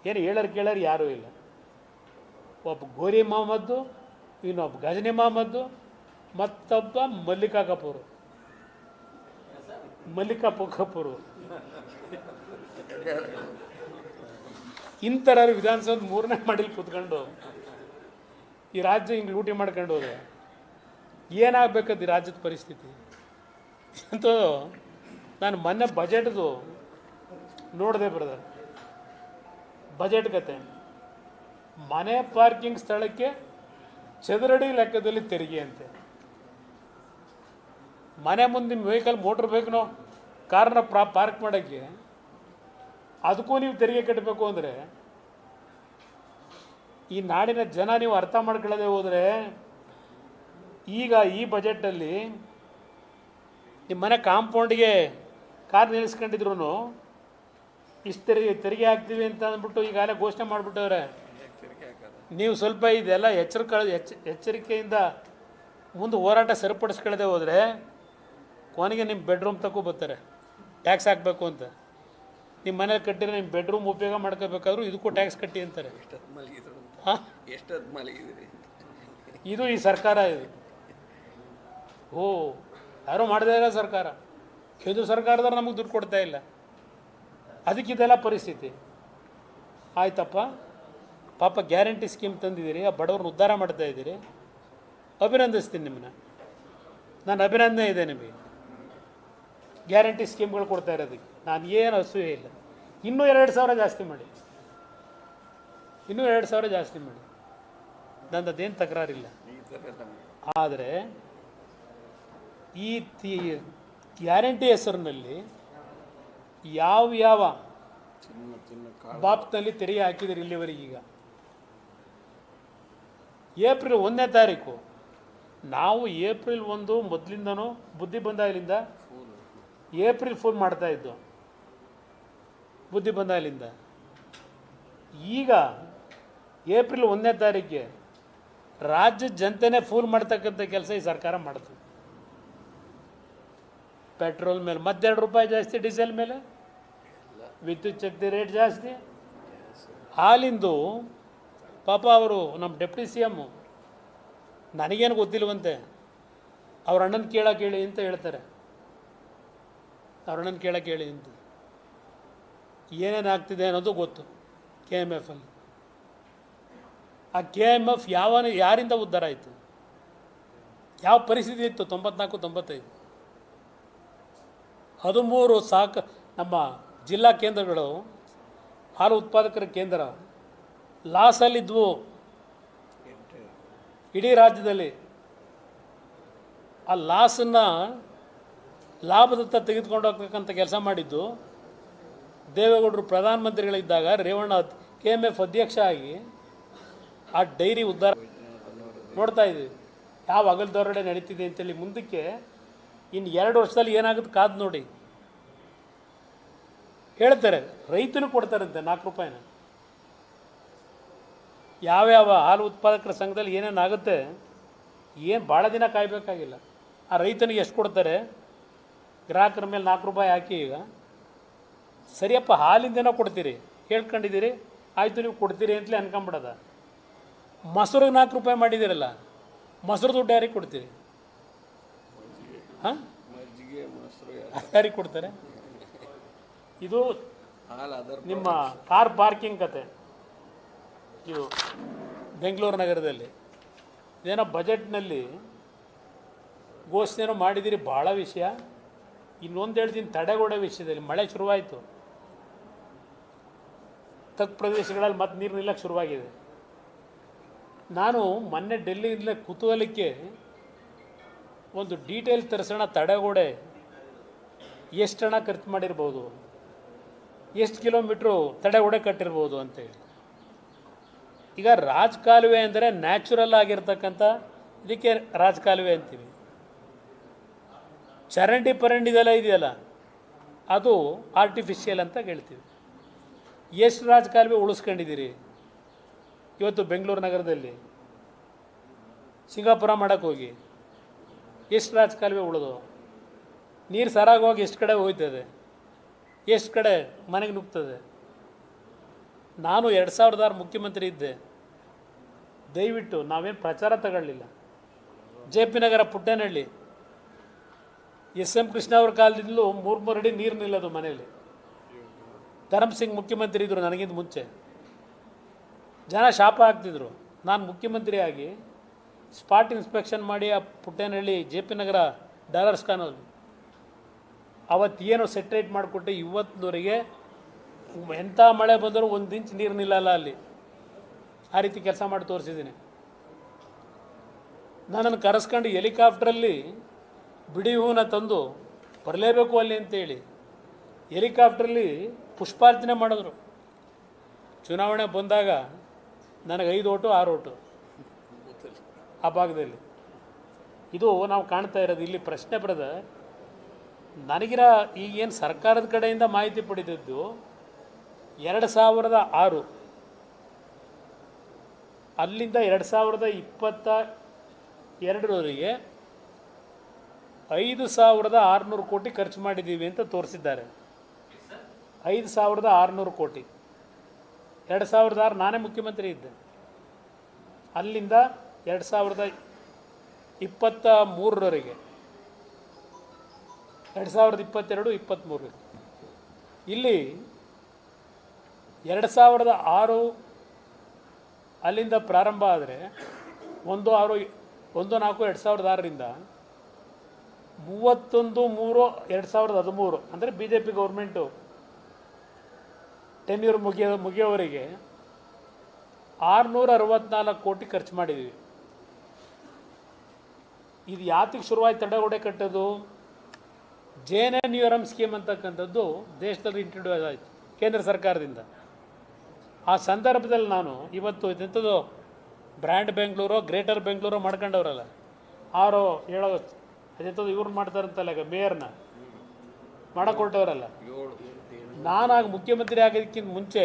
ಏನು ಹೇಳೋರು ಕೇಳೋರು ಯಾರೂ ಇಲ್ಲ. ಒಬ್ಬ ಗೋರಿ ಮೊಹಮ್ಮದ್ದು, ಇನ್ನೊಬ್ಬ ಗಜನಿ ಮೊಹಮ್ಮದ್ದು, ಮತ್ತೊಬ್ಬ ಮಲ್ಲಿಕಾ ಕಪೂರು. ಇಂಥರ ವಿಧಾನಸೌಧ 3ನೇ ಮಾಡಿಲಿ ಕೂತ್ಕೊಂಡು ಈ ರಾಜ್ಯ ಹಿಂಗೆ ಲೂಟಿ ಮಾಡ್ಕೊಂಡು ಹೋದ್ರೆ ಏನಾಗಬೇಕದು ಈ ರಾಜ್ಯದ ಪರಿಸ್ಥಿತಿ ಅಂತೂ. ನಾನು ಮೊನ್ನೆ ಬಜೆಟ್ದು ನೋಡಿದೆ ಬ್ರದರ್, ಬಜೆಟ್ ಕತೆ. ಮನೆ ಪಾರ್ಕಿಂಗ್ ಸ್ಥಳಕ್ಕೆ ಚದರಡಿ ಲೆಕ್ಕದಲ್ಲಿ ತೆರಿಗೆ ಅಂತೆ. ಮನೆ ಮುಂದೆ ನಿಮ್ಮ ವೆಹಿಕಲ್ ಮೋಟ್ರ್ ಬೇಕನೋ ಕಾರ್ನ ಪಾರ್ಕ್ ಮಾಡೋಕ್ಕೆ ಅದಕ್ಕೂ ನೀವು ತೆರಿಗೆ ಕಟ್ಟಬೇಕು ಅಂದರೆ ಈ ನಾಡಿನ ಜನ ನೀವು ಅರ್ಥ ಮಾಡ್ಕೊಳ್ಳದೆ ಹೋದರೆ, ಈಗ ಈ ಬಜೆಟಲ್ಲಿ ನಿಮ್ಮ ಮನೆ ಕಾಂಪೌಂಡ್ಗೆ ಕಾರ್ ನಿಲ್ಲಿಸ್ಕೊಂಡಿದ್ರು ಇಷ್ಟು ತೆರಿಗೆ ಹಾಕ್ತೀವಿ ಅಂತ ಅಂದ್ಬಿಟ್ಟು ಈಗಾಗಲೇ ಘೋಷಣೆ ಮಾಡಿಬಿಟ್ಟವ್ರೆ. ನೀವು ಸ್ವಲ್ಪ ಇದೆಲ್ಲ ಎಚ್ಚರಿಕೆಯಿಂದ ಮುಂದೆ ಹೋರಾಟ ಸರಿಪಡಿಸ್ಕೊಳ್ಳದೆ ಹೋದರೆ ಕೊನೆಗೆ ನಿಮ್ಮ ಬೆಡ್ರೂಮ್ ತಗೋ ಬರ್ತಾರೆ ಟ್ಯಾಕ್ಸ್ ಹಾಕಬೇಕು ಅಂತ. ನಿಮ್ಮ ಮನೇಲಿ ಕಟ್ಟಿದ್ರೆ ನಿಮ್ಮ ಬೆಡ್ರೂಮ್ ಉಪಯೋಗ ಮಾಡ್ಕೋಬೇಕಾದ್ರೂ ಇದಕ್ಕೂ ಟ್ಯಾಕ್ಸ್ ಕಟ್ಟಿ ಅಂತಾರೆ. ಹಾಂ, ಇದು ಈ ಸರ್ಕಾರ ಇದು. ಯಾರೂ ಮಾಡದೇ ಇಲ್ಲ ಸರ್ಕಾರ. ಕೇಂದ್ರ ಸರ್ಕಾರದವ್ರು ನಮಗೆ ದುಡ್ಡು ಕೊಡ್ತಾ ಇಲ್ಲ, ಅದಕ್ಕಿದೆಲ್ಲ ಪರಿಸ್ಥಿತಿ. ಆಯ್ತಪ್ಪ, ಪಾಪ ಗ್ಯಾರಂಟಿ ಸ್ಕೀಮ್ ತಂದಿದ್ದೀರಿ, ಆ ಬಡವ್ರನ್ನ ಉದ್ಧಾರ ಮಾಡ್ತಾ ಇದ್ದೀರಿ, ಅಭಿನಂದಿಸ್ತೀನಿ ನಿಮ್ಮನ್ನ. ನಾನು ಅಭಿನಂದನೆ ಇದೆ ನಿಮಗೆ. ಗ್ಯಾರಂಟಿ ಸ್ಕೀಮ್ಗಳು ಕೊಡ್ತಾ ಇರೋದಕ್ಕೆ ನಾನು ಏನು ಅಸೂಯೆ ಇಲ್ಲ. ಇನ್ನೂ 2,000 ಜಾಸ್ತಿ ಮಾಡಿ, ಇನ್ನೂ 2,000 ಜಾಸ್ತಿ ಮಾಡಿ, ನನ್ನದೇನು ತಕರಾರಿಲ್ಲ. ಆದರೆ ಈ ಗ್ಯಾರಂಟಿ ಹೆಸರಿನಲ್ಲಿ ಯಾವ ಬಾಪ್ನಲ್ಲಿ ತೆರಿಗೆ ಹಾಕಿದರೆ ಇಲ್ಲಿವರೆಗೆ. ಈಗ ಏಪ್ರಿಲ್ 1ನೇ ತಾರೀಕು ನಾವು ಏಪ್ರಿಲ್ 1 ಮೊದಲಿಂದನೂ ಬುದ್ಧಿ ಬಂದಾಗಲಿಂದ ಏಪ್ರಿಲ್ ಫುಲ್ ಮಾಡ್ತಾಯಿದ್ದು, ಬುದ್ಧಿ ಬಂದಾಗಲಿಂದ. ಈಗ ಏಪ್ರಿಲ್ 1ನೇ ತಾರೀಕಿಗೆ ರಾಜ್ಯದ ಜನತೆನೇ ಫೂಲ್ ಮಾಡ್ತಕ್ಕಂಥ ಕೆಲಸ ಈ ಸರ್ಕಾರ ಮಾಡ್ತದೆ. ಪೆಟ್ರೋಲ್ ಮೇಲೆ ಮತ್ತೆ 2 ರೂಪಾಯಿ ಜಾಸ್ತಿ, ಡೀಸೆಲ್ ಮೇಲೆ, ವಿದ್ಯುತ್ ಶಕ್ತಿ ರೇಟ್ ಜಾಸ್ತಿ. ಹಾಲಿಂದು ಪಾಪ ಅವರು ನಮ್ಮ ಡೆಪ್ಟಿ CM ನನಗೇನು ಗೊತ್ತಿಲ್ವಂತೆ, ಅವ್ರ ಅಣ್ಣನ ಕೇಳಿ ಅಂತ ಹೇಳ್ತಾರೆ. ಅವ್ರ ಅಣ್ಣನ ಕೇಳಿ ಅಂತ ಏನೇನು ಆಗ್ತಿದೆ ಅನ್ನೋದು ಗೊತ್ತು. KMF ಅಲ್ಲಿ ಆ KMF ಯಾರಿಂದ ಉದ್ಧಾರ ಆಯಿತು, ಯಾವ ಪರಿಸ್ಥಿತಿ ಇತ್ತು 94-95? 13 ನಮ್ಮ ಜಿಲ್ಲಾ ಕೇಂದ್ರಗಳು, ಹಾಲು ಉತ್ಪಾದಕರ ಕೇಂದ್ರ ಲಾಸಲ್ಲಿದ್ವು ಇಡೀ ರಾಜ್ಯದಲ್ಲಿ. ಆ ಲಾಸನ್ನು ಲಾಭದತ್ತ ತೆಗೆದುಕೊಂಡು ಹೋಗ್ತಕ್ಕಂಥ ಕೆಲಸ ಮಾಡಿದ್ದು ದೇವೇಗೌಡರು ಪ್ರಧಾನಮಂತ್ರಿಗಳಿದ್ದಾಗ. ರೇವಣ್ಣ KMF ಅಧ್ಯಕ್ಷ ಆಗಿ ಆ ಡೈರಿ ಉದ್ಧಾರ ನೋಡ್ತಾ ಇದ್ದೀವಿ. ಯಾವ ಅಗಲದೊರಡೆ ನಡೀತಿದೆ ಅಂತೇಳಿ. ಮುಂದಕ್ಕೆ ಇನ್ನು 2 ವರ್ಷದಲ್ಲಿ ಏನಾಗುತ್ತೆ ಕಾದು ನೋಡಿ. ಹೇಳ್ತಾರೆ ರೈತನು ಕೊಡ್ತಾರಂತೆ 4 ರೂಪಾಯಿನ. ಯಾವ್ಯಾವ ಹಾಲು ಉತ್ಪಾದಕರ ಸಂಘದಲ್ಲಿ ಏನೇನಾಗುತ್ತೆ, ಏನು ಭಾಳ ದಿನ ಕಾಯಬೇಕಾಗಿಲ್ಲ. ಆ ರೈತನಿಗೆ ಎಷ್ಟು ಕೊಡ್ತಾರೆ, ಗ್ರಾಹಕರ ಮೇಲೆ 4 ರೂಪಾಯಿ ಹಾಕಿ. ಈಗ ಸರಿಯಪ್ಪ, ಹಾಲಿಂದೇನೋ ಕೊಡ್ತೀರಿ ಹೇಳ್ಕೊಂಡಿದ್ದೀರಿ, ಆಯಿತು ನೀವು ಕೊಡ್ತೀರಿ ಅಂತಲೇ ಅನ್ಕೊಂಬಿಡೋದ. ಮೊಸರಿಗೆ 4 ರೂಪಾಯಿ ಮಾಡಿದ್ದೀರಲ್ಲ, ಮೊಸರು ದುಡ್ಡು ಯಾರಿಗೆ ಕೊಡ್ತೀರಿ? ಹಾಂ, ಯಾರಿಗೆ ಕೊಡ್ತಾರೆ? ಇದು ನಿಮ್ಮ ಕಾರ್ ಪಾರ್ಕಿಂಗ್ ಕತೆ. ಇದು ಬೆಂಗಳೂರು ನಗರದಲ್ಲಿ ಇದೇನೋ ಬಜೆಟ್ನಲ್ಲಿ ಘೋಷಣೆನೋ ಮಾಡಿದ್ದೀರಿ, ಭಾಳ ವಿಷಯ. ಇನ್ನೊಂದು ಹೇಳ್ತೀನಿ, ತಡೆಗೋಡೆ ವಿಷಯದಲ್ಲಿ ಮಳೆ ಶುರುವಾಯಿತು, ತಗ್ಗು ಪ್ರದೇಶಗಳಲ್ಲಿ ಮತ್ತೆ ನೀರು ನಿಲ್ಲಕ್ಕೆ ಶುರುವಾಗಿದೆ. ನಾನು ಮೊನ್ನೆ ಡೆಲ್ಲಿಯಿಂದ ಕುತೂಹಲಕ್ಕೆ ಒಂದು ಡೀಟೇಲ್ ತರಿಸೋಣ, ತಡೆಗೋಡೆ ಎಷ್ಟು ಹಣ ಖರ್ಚು ಮಾಡಿರ್ಬೋದು, ಎಷ್ಟು ಕಿಲೋಮೀಟ್ರು ತಡೆಗೋಡೆ ಕಟ್ಟಿರ್ಬೋದು ಅಂತೇಳಿ. ಈಗ ರಾಜಕಾಲುವೆ ಅಂದರೆ ನ್ಯಾಚುರಲ್ ಆಗಿರ್ತಕ್ಕಂಥ ಇದಕ್ಕೆ ರಾಜಕಾಲುವೆ ಅಂತೀವಿ. ಚರಂಡಿ ಪರಂಡಿದೆಲ್ಲ ಇದೆಯಲ್ಲ, ಅದು ಆರ್ಟಿಫಿಷಿಯಲ್ ಅಂತ ಹೇಳ್ತೀವಿ. ಎಷ್ಟು ರಾಜಕಾಲುವೆ ಉಳಿಸ್ಕೊಂಡಿದ್ದೀರಿ ಇವತ್ತು ಬೆಂಗಳೂರು ನಗರದಲ್ಲಿ? ಸಿಂಗಾಪುರ ಮಾಡೋಕ್ಕೆ ಹೋಗಿ ಎಷ್ಟು ರಾಜಕಾಲುವೆ ಉಳಿದು, ನೀರು ಸರಾಗೋಗಿ ಎಷ್ಟು ಕಡೆ ಹೋಗ್ತದೆ, ಎಷ್ಟು ಕಡೆ ಮನೆಗೆ ನುಗ್ತದೆ. ನಾನು 2006 ಮುಖ್ಯಮಂತ್ರಿ ಇದ್ದೆ. ದಯವಿಟ್ಟು ನಾವೇನು ಪ್ರಚಾರ ತಗೊಳ್ಳಿಲ್ಲ. JP ನಗರ ಪುಟ್ಟನಹಳ್ಳಿ SM ಕೃಷ್ಣ ಅವ್ರ ಕಾಲದಿಂದಲೂ 3 ಅಡಿ ನೀರು ನಿಲ್ಲೋದು ಮನೆಯಲ್ಲಿ. ಧರಮ್ ಸಿಂಗ್ ಮುಖ್ಯಮಂತ್ರಿ ಇದ್ದರು ನನಗಿಂತ ಮುಂಚೆ. ಜನ ಶಾಪ ಹಾಕ್ತಿದ್ರು. ನಾನು ಮುಖ್ಯಮಂತ್ರಿ ಆಗಿ ಸ್ಪಾಟ್ ಇನ್ಸ್ಪೆಕ್ಷನ್ ಮಾಡಿ ಆ ಪುಟ್ಟನಹಳ್ಳಿ JP ನಗರ ಡಾಲರ್ಸ್ ಖಾನಲ್ಲಿ ಅವತ್ತೇನು ಸೆಟ್ರೇಟ್ ಮಾಡಿಕೊಟ್ಟು ಇವತ್ತಿನವರೆಗೆ ಎಂಥ ಮಳೆ ಬಂದರೂ 1 ಇಂಚ್ ನೀರು ನಿಲ್ಲಲ್ಲ ಅಲ್ಲಿ. ಆ ರೀತಿ ಕೆಲಸ ಮಾಡಿ ತೋರಿಸಿದ್ದೀನಿ. ನನ್ನನ್ನು ಕರೆಸ್ಕೊಂಡು ಹೆಲಿಕಾಪ್ಟ್ರಲ್ಲಿ ಬಿಡಿ ಹೂವನ್ನ ತಂದು ಬರಲೇಬೇಕು ಅಲ್ಲಿ ಅಂತೇಳಿ ಹೆಲಿಕಾಪ್ಟ್ರಲ್ಲಿ ಪುಷ್ಪಾರ್ಚನೆ ಮಾಡಿದ್ರು. ಚುನಾವಣೆ ಬಂದಾಗ ನನಗೆ 5 ಓಟು 6 ಓಟು ಆ ಭಾಗದಲ್ಲಿ. ಇದು ನಾವು ಕಾಣ್ತಾ ಇರೋದು. ಇಲ್ಲಿ ಪ್ರಶ್ನೆ ಬರೋದು, ನನಗಿರೋ ಈಗೇನು ಸರ್ಕಾರದ ಕಡೆಯಿಂದ ಮಾಹಿತಿ ಪಡೆದಿದ್ದು 2006 ಅಲ್ಲಿಂದ 2022ವರೆಗೆ 5,600 ಕೋಟಿ ಖರ್ಚು ಮಾಡಿದ್ದೀವಿ ಅಂತ ತೋರಿಸಿದ್ದಾರೆ. 5,600 ಕೋಟಿ. 2006 ನಾನೇ ಮುಖ್ಯಮಂತ್ರಿ ಇದ್ದೆ. ಅಲ್ಲಿಂದ 2023ವರೆಗೆ 2022-23 ಇಲ್ಲಿ 2006 ಅಲ್ಲಿಂದ ಪ್ರಾರಂಭ ಆದರೆ 1/4/2006ರಿಂದ 31/3/2013 ಅಂದರೆ BJP ಗೌರ್ಮೆಂಟು ಟೆನ್ಯೂರ್ ಮುಗಿಯೋವರೆಗೆ 664 ಕೋಟಿ ಖರ್ಚು ಮಾಡಿದ್ದೀವಿ. ಇದು ಯಾತಿಗೆ ಶುರುವಾಯ್ತು ತಡೆಗೋಡೆ ಕಟ್ಟೋದು? JNNURM ಸ್ಕೀಮ್ ಅಂತಕ್ಕಂಥದ್ದು ದೇಶದಲ್ಲಿ ಇಂಟ್ರೊಡ್ಯೂಸ್ ಆಯಿತು ಕೇಂದ್ರ ಸರ್ಕಾರದಿಂದ. ಆ ಸಂದರ್ಭದಲ್ಲಿ ನಾನು ಇವತ್ತು ಇದೆಂಥದ್ದು ಬ್ರ್ಯಾಂಡ್ ಬೆಂಗಳೂರು ಗ್ರೇಟರ್ ಬೆಂಗಳೂರು ಮಾಡ್ಕೊಂಡವ್ರಲ್ಲ, 6-7 ಅದೆಂಥದ್ದು ಇವ್ರು ಮಾಡ್ತಾರಂತಲ್ಲ, ಈಗ ಮೇಯರ್ನ ಮಾಡಕೊಟ್ಟವರಲ್ಲ. ನಾನಾಗ ಮುಖ್ಯಮಂತ್ರಿ ಆಗೋದಕ್ಕಿಂತ ಮುಂಚೆ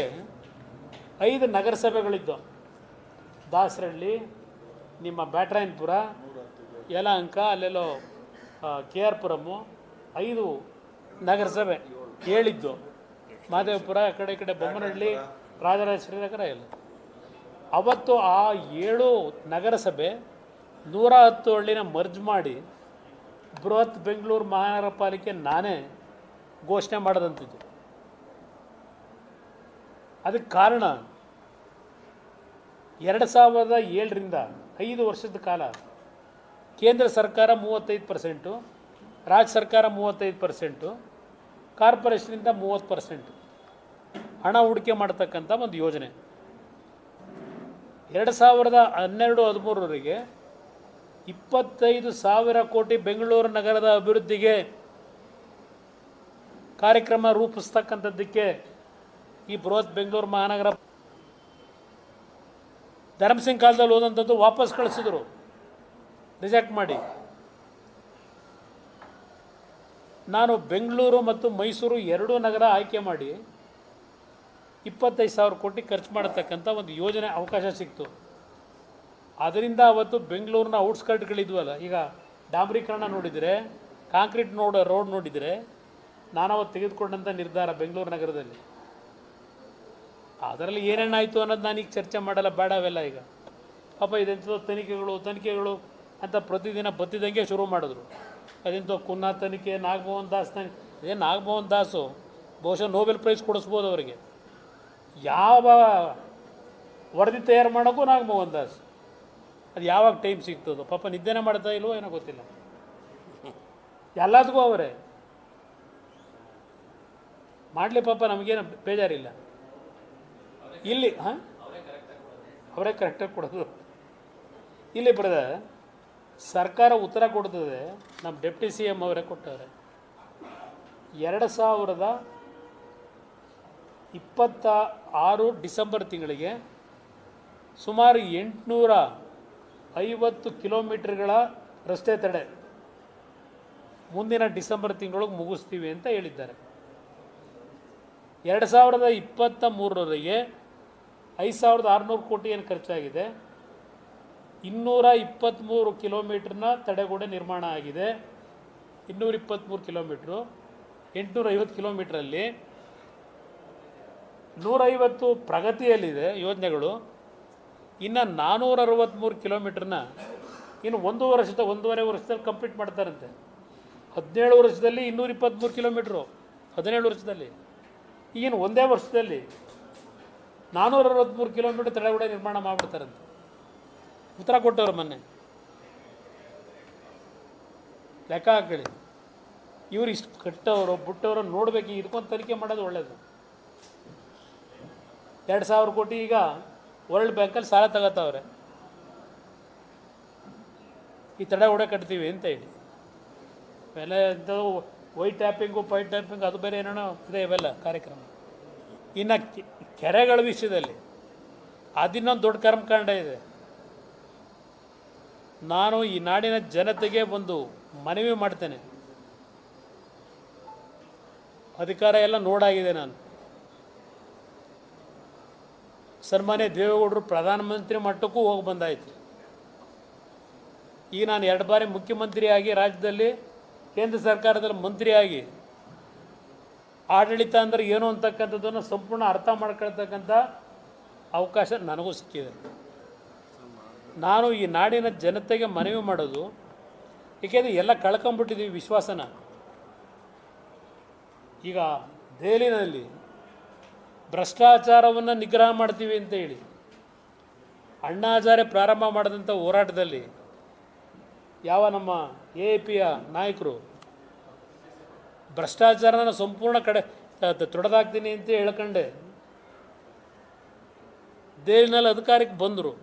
5 ನಗರಸಭೆಗಳಿದ್ದು. ದಾಸರಹಳ್ಳಿ, ನಿಮ್ಮ ಬ್ಯಾಟ್ರಾಯನಪುರ, ಯಲಹಂಕ, ಅಲ್ಲೆಲ್ಲೋ KR ಪುರಮ್ಮು, 5 ನಗರಸಭೆ ಹೇಳಿದ್ದು. ಮಾದೇವಪುರ, ಆ ಕಡೆ ಬೊಮ್ಮನಹಳ್ಳಿ, ರಾಜರಾಜೇಶ್ವರಿ ನಗರ ಎಲ್ಲ. ಅವತ್ತು ಆ 7 ನಗರಸಭೆ 110 ಹಳ್ಳಿನ ಮರ್ಜ್ ಮಾಡಿ ಬೃಹತ್ ಬೆಂಗಳೂರು ಮಹಾನಗರ ಪಾಲಿಕೆ ನಾನೇ ಘೋಷಣೆ ಮಾಡೋದಂತಿದ್ದು. ಅದಕ್ಕೆ ಕಾರಣ 2007ರಿಂದ 5 ವರ್ಷದ ಕಾಲ ಕೇಂದ್ರ ಸರ್ಕಾರ 35%, ರಾಜ್ಯ ಸರ್ಕಾರ 35%, ಕಾರ್ಪೊರೇಷನಿಂದ 30% ಹಣ ಹೂಡಿಕೆ ಮಾಡ್ತಕ್ಕಂಥ ಒಂದು ಯೋಜನೆ. 2012-13ವರೆಗೆ 25,000 ಕೋಟಿ ಬೆಂಗಳೂರು ನಗರದ ಅಭಿವೃದ್ಧಿಗೆ ಕಾರ್ಯಕ್ರಮ ರೂಪಿಸ್ತಕ್ಕಂಥದ್ದಕ್ಕೆ ಈ ಬೃಹತ್ ಬೆಂಗಳೂರು ಮಹಾನಗರ ಧರಮ್ ಸಿಂಗ್ ಕಾಲದಲ್ಲಿ ಹೋದಂಥದ್ದು ವಾಪಸ್ ಕಳಿಸಿದ್ರು, ರಿಜೆಕ್ಟ್ ಮಾಡಿ. ನಾನು ಬೆಂಗಳೂರು ಮತ್ತು ಮೈಸೂರು 2 ನಗರ ಆಯ್ಕೆ ಮಾಡಿ 25,000 ಕೋಟಿ ಖರ್ಚು ಮಾಡತಕ್ಕಂಥ ಒಂದು ಯೋಜನೆ ಅವಕಾಶ ಸಿಕ್ತು. ಅದರಿಂದ ಅವತ್ತು ಬೆಂಗಳೂರಿನ ಔಟ್ಸ್ಕರ್ಟ್ಗಳಿದ್ವಲ್ಲ, ಈಗ ಡಾಂಬರೀಕರಣ ನೋಡಿದರೆ, ಕಾಂಕ್ರೀಟ್ ರೋಡ್ ನೋಡಿದರೆ, ನಾನವತ್ತು ತೆಗೆದುಕೊಂಡಂಥ ನಿರ್ಧಾರ ಬೆಂಗಳೂರು ನಗರದಲ್ಲಿ ಅದರಲ್ಲಿ ಏನೇನಾಯಿತು ಅನ್ನೋದು ನಾನೀಗ ಚರ್ಚೆ ಮಾಡಲ್ಲ, ಬೇಡ ಅವೆಲ್ಲ. ಈಗ ಪಾಪ ಇದೆಂಥದ್ದು ತನಿಖೆಗಳು ಅಂತ ಪ್ರತಿದಿನ ಬತ್ತಿದಂಗೆ ಶುರು ಮಾಡಿದ್ರು. ಅದೆಂಥ ಕುನ್ನಾ ತನಿಖೆ, ನಾಗಮೋಹನ್ ದಾಸ್ ತನಿಖೆ. ನಾಗಮೋಹನ್ ದಾಸು ಬಹುಶಃ ನೋಬೆಲ್ ಪ್ರೈಸ್ ಕೊಡಿಸ್ಬೋದು ಅವರಿಗೆ. ಯಾವ ವರದಿ ತಯಾರು ಮಾಡೋಕ್ಕೂ ನಾಗಮೋಹನ್ ದಾಸ್. ಅದು ಯಾವಾಗ ಟೈಮ್ ಸಿಗ್ತದೋ, ಪಾಪ ನಿದ್ದೆನೇ ಮಾಡ್ತಾ ಇಲ್ವೋ ಏನೋ ಗೊತ್ತಿಲ್ಲ. ಎಲ್ಲದಕ್ಕೂ ಅವರೇ ಮಾಡಲಿ, ಪಾಪ ನಮಗೇನು ಬೇಜಾರಿಲ್ಲ. ಇಲ್ಲಿ ಅವರೇ ಕರೆಕ್ಟಾಗಿ ಕೊಡೋದು. ಇಲ್ಲಿ ಬರೆದ ಸರ್ಕಾರ ಉತ್ತರ ಕೊಡ್ತದೆ, ನಮ್ಮ ಡೆಪ್ಟಿ CM ಅವರೇ ಕೊಟ್ಟವ್ರೆ. 2026 ಡಿಸೆಂಬರ್ ತಿಂಗಳಿಗೆ ಸುಮಾರು 850 ಕಿಲೋಮೀಟರ್ಗಳ ರಸ್ತೆ ತಡೆ ಮುಂದಿನ ಡಿಸೆಂಬರ್ ತಿಂಗಳೊಳಗೆ ಮುಗಿಸ್ತೀವಿ ಅಂತ ಹೇಳಿದ್ದಾರೆ. 2023ವರೆಗೆ 5,600 ಕೋಟಿ ಏನು ಖರ್ಚಾಗಿದೆ. 223 ಕಿಲೋಮೀಟ್ರನ್ನ ತಡೆಗೋಡೆ ನಿರ್ಮಾಣ ಆಗಿದೆ. 223 ಕಿಲೋಮೀಟ್ರು, 850 ಕಿಲೋಮೀಟ್ರಲ್ಲಿ 150 ಪ್ರಗತಿಯಲ್ಲಿದೆ ಯೋಜನೆಗಳು. ಇನ್ನು 463 ಕಿಲೋಮೀಟ್ರನ್ನ ಇನ್ನು 1.5 ವರ್ಷದಲ್ಲಿ ಕಂಪ್ಲೀಟ್ ಮಾಡ್ತಾರಂತೆ. 17 ವರ್ಷದಲ್ಲಿ 223 ಕಿಲೋಮೀಟ್ರು, 17 ವರ್ಷದಲ್ಲಿ. ಈಗಿನ ಒಂದೇ ವರ್ಷದಲ್ಲಿ 463 ಕಿಲೋಮೀಟ್ರ್ ತಡೆಗೋಡೆ ನಿರ್ಮಾಣ ಮಾಡಿಬಿಡ್ತಾರಂತೆ. ಉತ್ತರ ಕೊಟ್ಟವ್ರು ಮೊನ್ನೆ. ಲೆಕ್ಕ ಹಾಕೊಳ್ಳಿ. ಇವ್ರು ಇಷ್ಟು ಕಟ್ಟವರು ಬಿಟ್ಟವರು ನೋಡಬೇಕು. ಇದಕ್ಕೊಂದು ತನಿಖೆ ಮಾಡೋದು ಒಳ್ಳೆಯದು. 2,000 ಕೋಟಿ ಈಗ ವರ್ಲ್ಡ್ ಬ್ಯಾಂಕಲ್ಲಿ ಸಾಲ ತಗೋತಾವ್ರೆ ಈ ತಡೆಗೋಡೆ ಕಟ್ತೀವಿ ಅಂತ ಹೇಳಿ. ಆಮೇಲೆ ಇಂಥವು ವೈಟ್ ಟ್ಯಾಪಿಂಗು ಪೈಟ್ ಟ್ಯಾಪಿಂಗು ಅದು ಬೇರೆ ಏನೇನೋ ಇದೆ ಇವೆಲ್ಲ ಕಾರ್ಯಕ್ರಮ. ಇನ್ನು ಕೆರೆಗಳ ವಿಷಯದಲ್ಲಿ ಅದಿನ್ನೊಂದು ದೊಡ್ಡ ಕರ್ಮಕಾಂಡ ಇದೆ. ನಾನು ಈ ನಾಡಿನ ಜನತೆಗೆ ಒಂದು ಮನವಿ ಮಾಡ್ತೇನೆ. ಅಧಿಕಾರ ಎಲ್ಲ ನೋಡಾಗಿದೆ. ನಾನು ಸನ್ಮಾನ್ಯ ದೇವೇಗೌಡರು ಪ್ರಧಾನಮಂತ್ರಿ ಮಟ್ಟಕ್ಕೂ ಹೋಗಿ ಬಂದಾಯಿತು. ಈಗ ನಾನು 2 ಬಾರಿ ಮುಖ್ಯಮಂತ್ರಿಯಾಗಿ ರಾಜ್ಯದಲ್ಲಿ ಕೇಂದ್ರ ಸರ್ಕಾರದಲ್ಲಿ ಮಂತ್ರಿಯಾಗಿ ಆಡಳಿತ ಅಂದರೆ ಏನು ಅಂತಕ್ಕಂಥದ್ದನ್ನು ಸಂಪೂರ್ಣ ಅರ್ಥ ಮಾಡ್ಕೊಳ್ತಕ್ಕಂಥ ಅವಕಾಶ ನನಗೂ ಸಿಕ್ಕಿದೆ. ನಾನು ಈ ನಾಡಿನ ಜನತೆಗೆ ಮನವಿ ಮಾಡೋದು, ಏಕೆಂದರೆ ಎಲ್ಲ ಕಳ್ಕೊಂಬಿಟ್ಟಿದ್ದೀವಿ ವಿಶ್ವಾಸನ. ಈಗ ದೆಹಲಿನಲ್ಲಿ ಭ್ರಷ್ಟಾಚಾರವನ್ನು ನಿಗ್ರಹ ಮಾಡ್ತೀವಿ ಅಂತ ಹೇಳಿ ಅಣ್ಣಾ ಹಜಾರೆ ಪ್ರಾರಂಭ ಮಾಡಿದಂಥ ಹೋರಾಟದಲ್ಲಿ ಯಾವ ನಮ್ಮ AAPಯ ನಾಯಕರು ಭ್ರಷ್ಟಾಚಾರನ ಸಂಪೂರ್ಣ ತೊಡೆದಾಕ್ತೀನಿ ಅಂತ ಹೇಳ್ಕೊಂಡೆ ದೆಹಲಿನಲ್ಲಿ ಅಧಿಕಾರಕ್ಕೆ ಬಂದರು.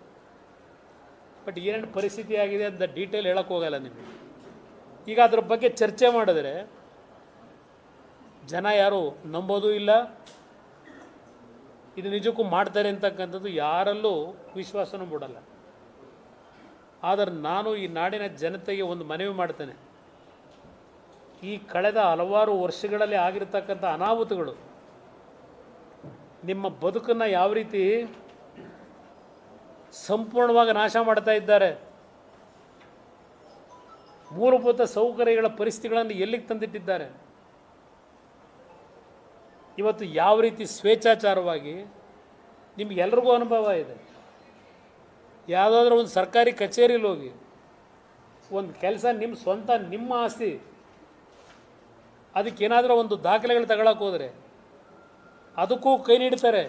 ಬಟ್ ಏನೇನು ಪರಿಸ್ಥಿತಿ ಆಗಿದೆ ಅಂತ ಡೀಟೇಲ್ ಹೇಳೋಕ್ಕೆ ಹೋಗಲ್ಲ ನಿಮಗೆ. ಈಗ ಅದ್ರ ಬಗ್ಗೆ ಚರ್ಚೆ ಮಾಡಿದ್ರೆ ಜನ ಯಾರು ನಂಬೋದೂ ಇಲ್ಲ. ಇದು ನಿಜಕ್ಕೂ ಮಾಡ್ತಾರೆ ಅಂತಕ್ಕಂಥದ್ದು ಯಾರಲ್ಲೂ ವಿಶ್ವಾಸನೂ ಬಿಡಲ್ಲ. ಆದರೆ ನಾನು ಈ ನಾಡಿನ ಜನತೆಗೆ ಒಂದು ಮನವಿ ಮಾಡ್ತೇನೆ. ಈ ಕಳೆದ ಹಲವಾರು ವರ್ಷಗಳಲ್ಲಿ ಆಗಿರತಕ್ಕಂಥ ಅನಾಹುತಗಳು ನಿಮ್ಮ ಬದುಕನ್ನು ಯಾವ ರೀತಿ ಸಂಪೂರ್ಣವಾಗಿ ನಾಶ ಮಾಡ್ತಾ ಇದ್ದಾರೆ, ಮೂಲಭೂತ ಸೌಕರ್ಯಗಳ ಪರಿಸ್ಥಿತಿಗಳನ್ನು ಎಲ್ಲಿಗೆ ತಂದಿಟ್ಟಿದ್ದಾರೆ, ಇವತ್ತು ಯಾವ ರೀತಿ ಸ್ವೇಚ್ಛಾಚಾರವಾಗಿ ನಿಮಗೆಲ್ರಿಗೂ ಅನುಭವ ಇದೆ. ಯಾವುದಾದ್ರೂ ಒಂದು ಸರ್ಕಾರಿ ಕಚೇರಿಲಿ ಹೋಗಿ ಒಂದು ಕೆಲಸ ನಿಮ್ಮ ಸ್ವಂತ ನಿಮ್ಮ ಆಸ್ತಿ ಅದಕ್ಕೇನಾದರೂ ಒಂದು ದಾಖಲೆಗಳು ತಗೊಳಕ್ಕೆ ಹೋದರೆ ಅದಕ್ಕೂ ಕೈ ನೀಡ್ತಾರೆ.